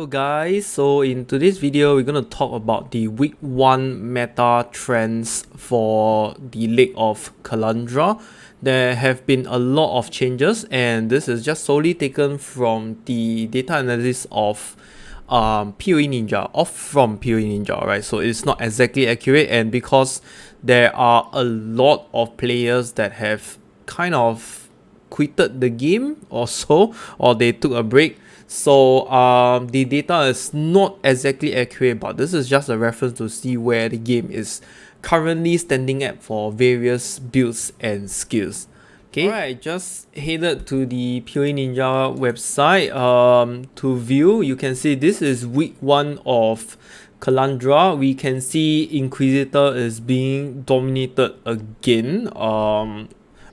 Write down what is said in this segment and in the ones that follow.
guys, so in today's video we're going to talk about the week 1 meta trends for the Lake of Kalandra. There have been a lot of changes and this is just solely taken from the data analysis of PoE Ninja, from PoE Ninja, right? So it's not exactly accurate, and because there are a lot of players that have kind of quitted the game or so, or they took a break. So the data is not exactly accurate, but this is just a reference to see where the game is currently standing at for various builds and skills. Okay, alright, just headed to the PoE Ninja website to view. You can see this is week 1 of Kalandra. We can see Inquisitor is being dominated again.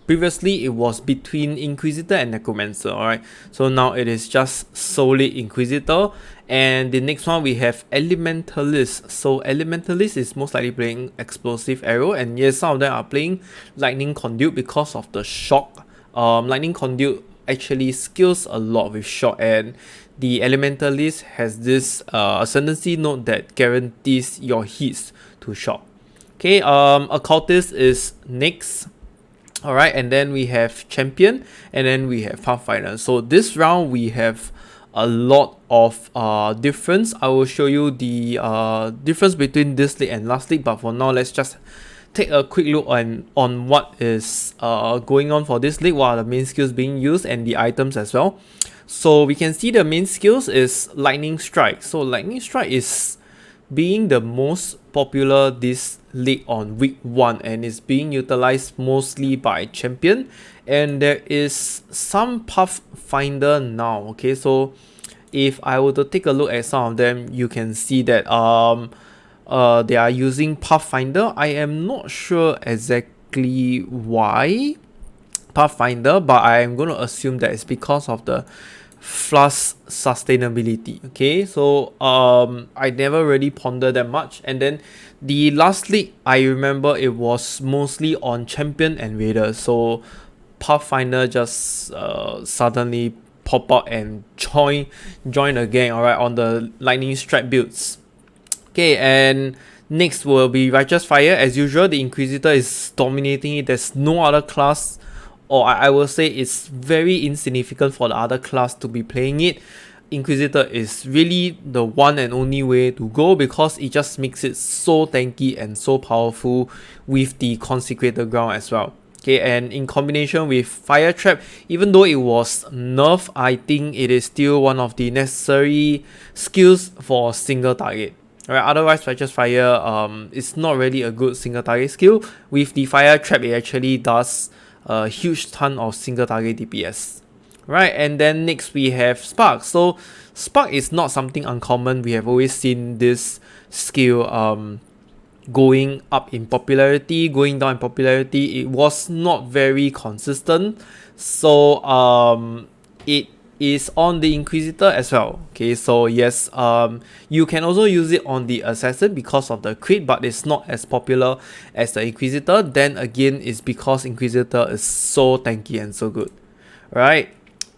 Previously, it was between Inquisitor and Necromancer, alright? So now it is just solely Inquisitor. And the next one, we have Elementalist. So Elementalist is most likely playing Explosive Arrow. And yes, some of them are playing Lightning Conduit because of the shock. Lightning Conduit actually scales a lot with shock. And the Elementalist has this ascendancy node that guarantees your hits to shock. Okay, Occultist is next. Alright, and then we have Champion, and then we have Pathfinder. So this round we have a lot of difference. I will show you the difference between this league and last league, but for now let's just take a quick look on what is going on for this league, what are the main skills being used, and the items as well. So we can see the main skills is Lightning Strike. So Lightning Strike is being the most popular this league on week 1 and is being utilized mostly by Champion, and there is some Pathfinder now. Okay, so if I were to take a look at some of them, you can see that they are using Pathfinder. I am not sure exactly why Pathfinder, but I am going to assume that it's because of the Flask sustainability. Okay, so I never really pondered that much. And then the last league, I remember it was mostly on Champion and Raider, so Pathfinder just suddenly pop out and join the gang, alright, on the Lightning Strike builds. Okay, and next will be Righteous Fire. As usual, the Inquisitor is dominating it. There's no other class, or I will say it's very insignificant for the other class to be playing it. Inquisitor is really the one and only way to go because it just makes it so tanky and so powerful with the Consecrated Ground as well. Okay, and in combination with Fire Trap, even though it was nerfed, I think it is still one of the necessary skills for single target. Alright, otherwise Righteous Fire is not really a good single target skill. With the Fire Trap, it actually does a huge ton of single target DPS. Right, and then next we have Spark. So Spark is not something uncommon. We have always seen this skill going up in popularity, going down in popularity. It was not very consistent. So it is on the Inquisitor as well. Okay, so yes, you can also use it on the Assassin because of the crit, but it's not as popular as the Inquisitor. Then again, it's because Inquisitor is so tanky and so good. Right.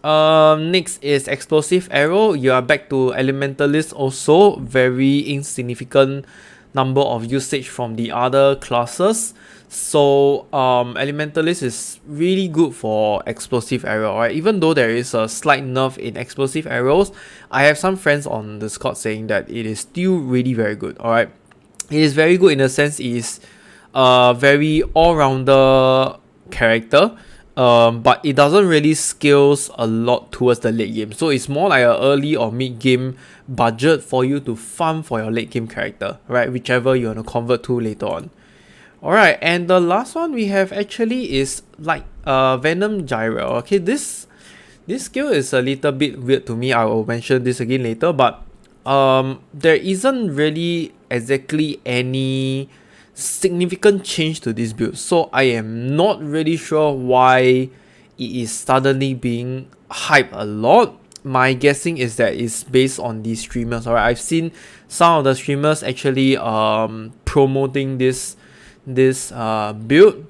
Next is Explosive Arrow. You are back to Elementalist, also very insignificant number of usage from the other classes. So Elementalist is really good for Explosive Arrow, right? Even though there is a slight nerf in Explosive Arrows, I have some friends on Discord saying that it is still really very good. Alright, it is very good in the sense it is a very all-rounder character. But it doesn't really scales a lot towards the late game. So it's more like an early or mid game budget for you to farm for your late game character, right? Whichever you want to convert to later on. Alright, and the last one we have actually is like Venom gyre. Okay, this skill is a little bit weird to me. I will mention this again later, but there isn't really exactly any significant change to this build, so I am not really sure why it is suddenly being hyped a lot. My guessing is that it's based on these streamers. Alright, I've seen some of the streamers actually promoting this build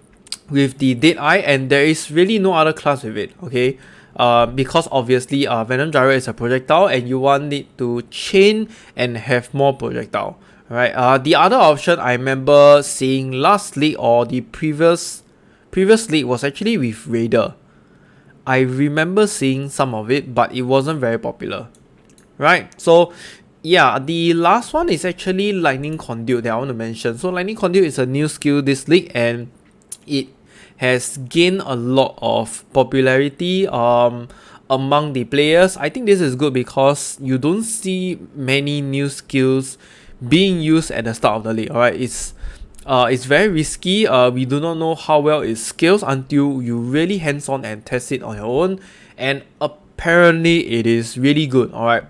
with the Dead Eye, and there is really no other class with it. Okay, because obviously Venom gyre is a projectile and you want it to chain and have more projectile. Right. The other option I remember seeing last league or the previous league was actually with Raider. I remember seeing some of it, but it wasn't very popular. Right. So yeah, the last one is actually Lightning Conduit that I want to mention. So Lightning Conduit is a new skill this league and it has gained a lot of popularity among the players. I think this is good because you don't see many new skills being used at the start of the league. Alright, it's very risky. We do not know how well it scales until you really hands-on and test it on your own. And apparently it is really good. Alright.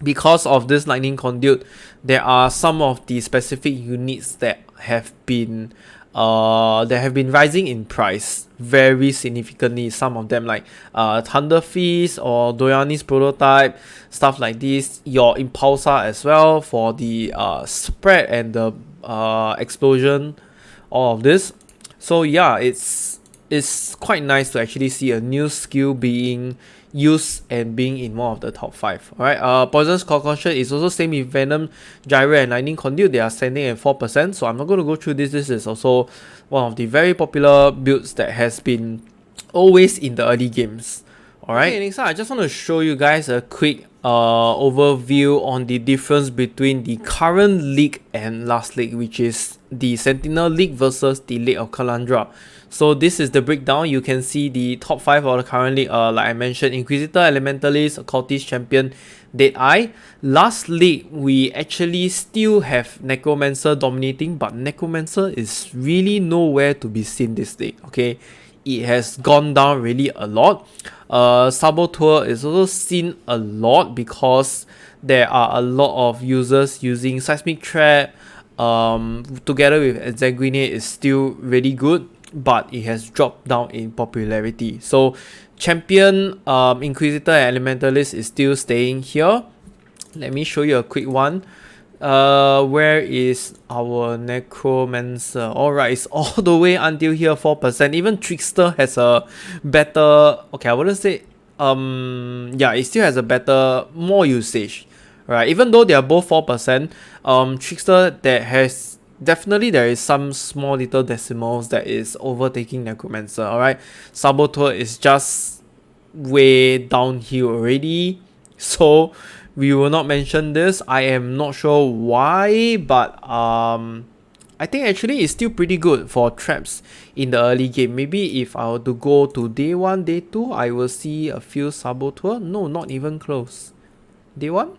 Because of this Lightning Conduit, there are some of the specific units that have been rising in price very significantly. Some of them like Thunder Fist or Doyani's prototype, stuff like this. Your Impulsar as well for the spread and the explosion, all of this. So yeah, it's quite nice to actually see a new skill being used and being in one of the top 5. Alright, Poisonous Concoction is also same with Venom, Gyre and Lightning Conduit. They are standing at 4%, so I'm not going to go through this. This is also one of the very popular builds that has been always in the early games. Alright, next time I just want to show you guys a quick overview on the difference between the current league and last league, which is the Sentinel League versus the League of Kalandra. So this is the breakdown. You can see the top 5 of the current league, like I mentioned, Inquisitor, Elementalist, Occultist, Champion, Deadeye. Last league, we actually still have Necromancer dominating, but Necromancer is really nowhere to be seen this league, okay? It has gone down really a lot. Saboteur is also seen a lot because there are a lot of users using Seismic Trap. Together with Exsanguinate is still really good, but it has dropped down in popularity. So Champion, Inquisitor and Elementalist is still staying here. Let me show you a quick one. Where is our Necromancer? Alright, it's all the way until here, 4%. Even Trickster has a better, okay, I wouldn't say, yeah, it still has a better, more usage, right? Even though they are both 4%, Trickster that has, definitely there is some small little decimals that is overtaking Necromancer, alright? Saboteur is just way downhill already, so we will not mention this. I am not sure why, but I think actually it's still pretty good for traps in the early game. Maybe if I were to go to day 1, day 2, I will see a few Saboteur. No, not even close. Day 1?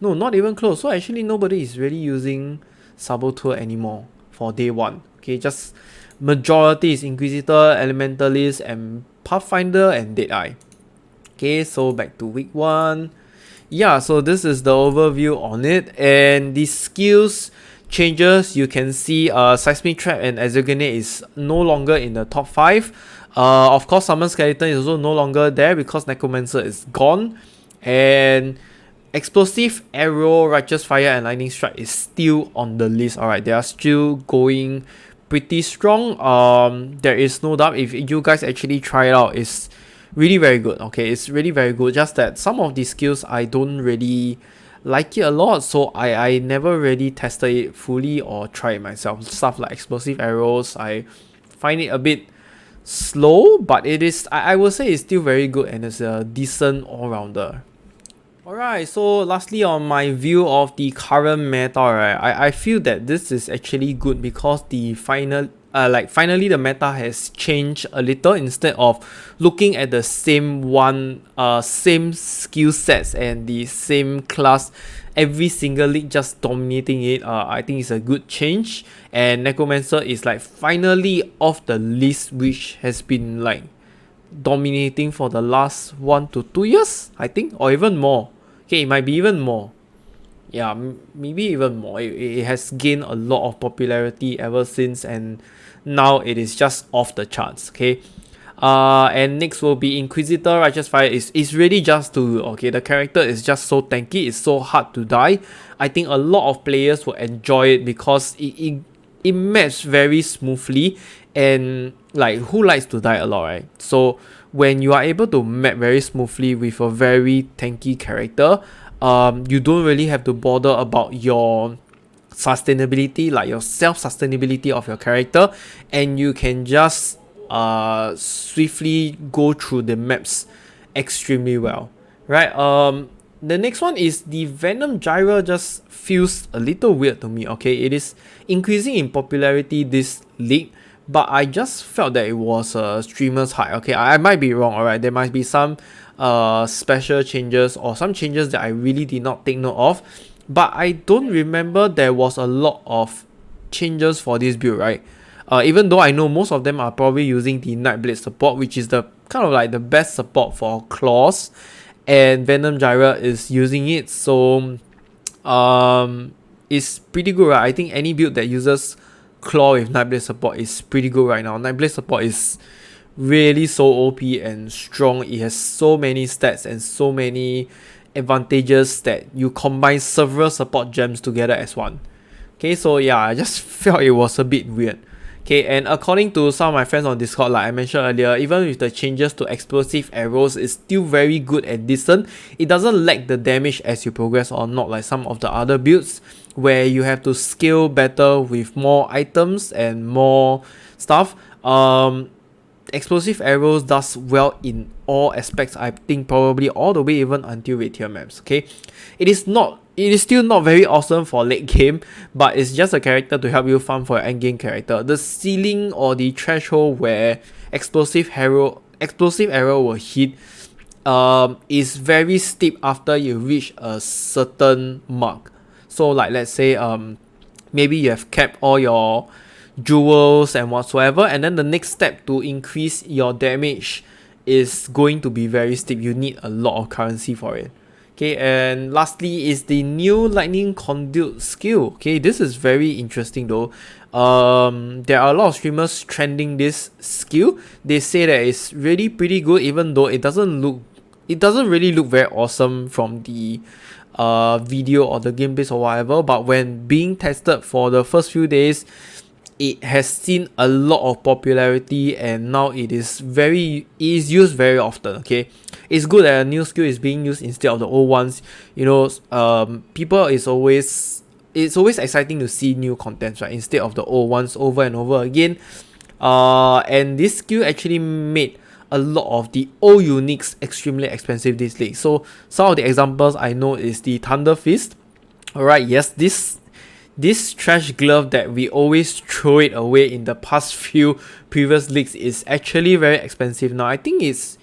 No, not even close. So actually nobody is really using Saboteur anymore for day 1. Okay, just majority is Inquisitor, Elementalist, and Pathfinder and Deadeye. Okay, so back to week 1. Yeah, so this is the overview on it, and the skills changes. You can see Seismic Trap and Exsanguinate is no longer in the top 5. Of course, Summon Skeleton is also no longer there because Necromancer is gone, and Explosive Arrow, Righteous Fire and Lightning Strike is still on the list. Alright, they are still going pretty strong. There is no doubt, if you guys actually try it out, it's really very good. Okay, it's really very good, just that some of the skills I don't really like it a lot, so I never really tested it fully or try it myself. Stuff like Explosive Arrows, I find it a bit slow, but it is, I will say it's still very good and it's a decent all-rounder. Alright, so lastly on my view of the current meta, right, I feel that this is actually good because the finally the meta has changed a little. Instead of looking at the same skill sets and the same class every single league just dominating it, I think it's a good change, and Necromancer is like finally off the list, which has been like dominating for the last 1 to 2 years, I think, or even more. Okay, it might be even more. Yeah, maybe even more. It has gained a lot of popularity ever since, and now it is just off the charts. Okay, and next will be Inquisitor. Righteous Fire is really just to, okay, the character is just so tanky, it's so hard to die. I think a lot of players will enjoy it because it maps very smoothly, and like, who likes to die a lot, right? So when you are able to map very smoothly with a very tanky character, you don't really have to bother about your sustainability, like your self-sustainability of your character, and you can just swiftly go through the maps extremely well, right? The next one is the Venom gyre. Just feels a little weird to me. Okay, it is increasing in popularity this league, but I just felt that it was a streamer's high. Okay, I might be wrong. Alright, there might be some special changes or some changes that I really did not take note of, but I don't remember there was a lot of changes for this build, right? Even though I know most of them are probably using the Nightblade support, which is the kind of like the best support for claws, and Venom gyre is using it, so it's pretty good, right? I think any build that uses claw with Nightblade support is pretty good right now. Nightblade support is really so OP and strong. It has so many stats and so many advantages that you combine several support gems together as one. Okay, so yeah, I just felt it was a bit weird. Okay, and according to some of my friends on Discord, like I mentioned earlier, even with the changes to explosive arrows, it's still very good and decent. It doesn't lack the damage as you progress on, not like some of the other builds where you have to scale better with more items and more stuff. Explosive arrows does well in all aspects, I think, probably all the way even until red tier maps. Okay, it is still not very awesome for late game, but it's just a character to help you farm for your end game character. The ceiling or the threshold where explosive arrow will hit is very steep after you reach a certain mark. So like, let's say maybe you have kept all your jewels and whatsoever, and then the next step to increase your damage is going to be very steep. You need a lot of currency for it. Okay, and lastly is the new lightning conduit skill. Okay, this is very interesting though. There are a lot of streamers trending this skill. They say that it's really pretty good, even though it doesn't really look very awesome from the video or the gameplays or whatever, but when being tested for the first few days, it has seen a lot of popularity, and now it is used very often. Okay, it's good that a new skill is being used instead of the old ones. You know, it's always exciting to see new contents, right, instead of the old ones over and over again. And this skill actually made a lot of the old uniques extremely expensive this league. So some of the examples I know is the Thunder Fist. Alright, yes, this trash glove that we always throw it away in the past few previous leagues is actually very expensive now. I think it's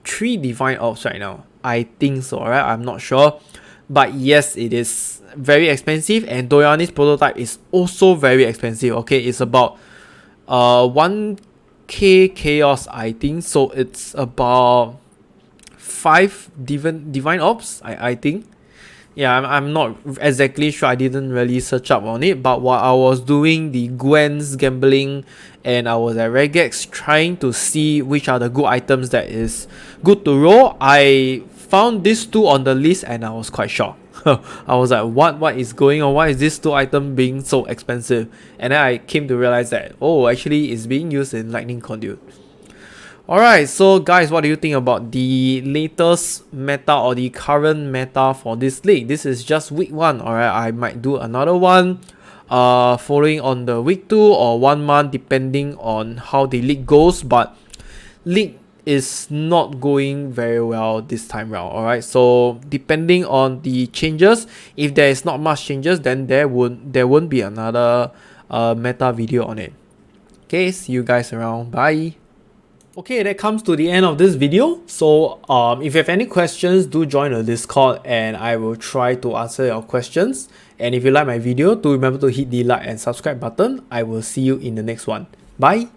3 divine orbs right now. I think so, right? I'm not sure. But yes, it is very expensive, and Doyani's prototype is also very expensive. Okay, it's about 1k chaos, I think. So it's about 5 divine orbs, I think. Yeah, I'm not exactly sure. I didn't really search up on it, but while I was doing the Gwen's gambling and I was at Regex trying to see which are the good items that is good to roll, I found these 2 on the list and I was quite shocked. I was like, what is going on? Why is this 2 item being so expensive? And then I came to realize that, oh, actually it's being used in Lightning Conduit. Alright, so guys, what do you think about the latest meta or the current meta for this league? This is just week 1, alright? I might do another one following on the week 2 or 1 month depending on how the league goes, but league is not going very well this time round, alright? So depending on the changes, if there is not much changes, then there won't be another meta video on it. Okay, see you guys around. Bye. Okay, that comes to the end of this video. So if you have any questions, do join the Discord and I will try to answer your questions. And if you like my video, do remember to hit the like and subscribe button. I will see you in the next one. Bye.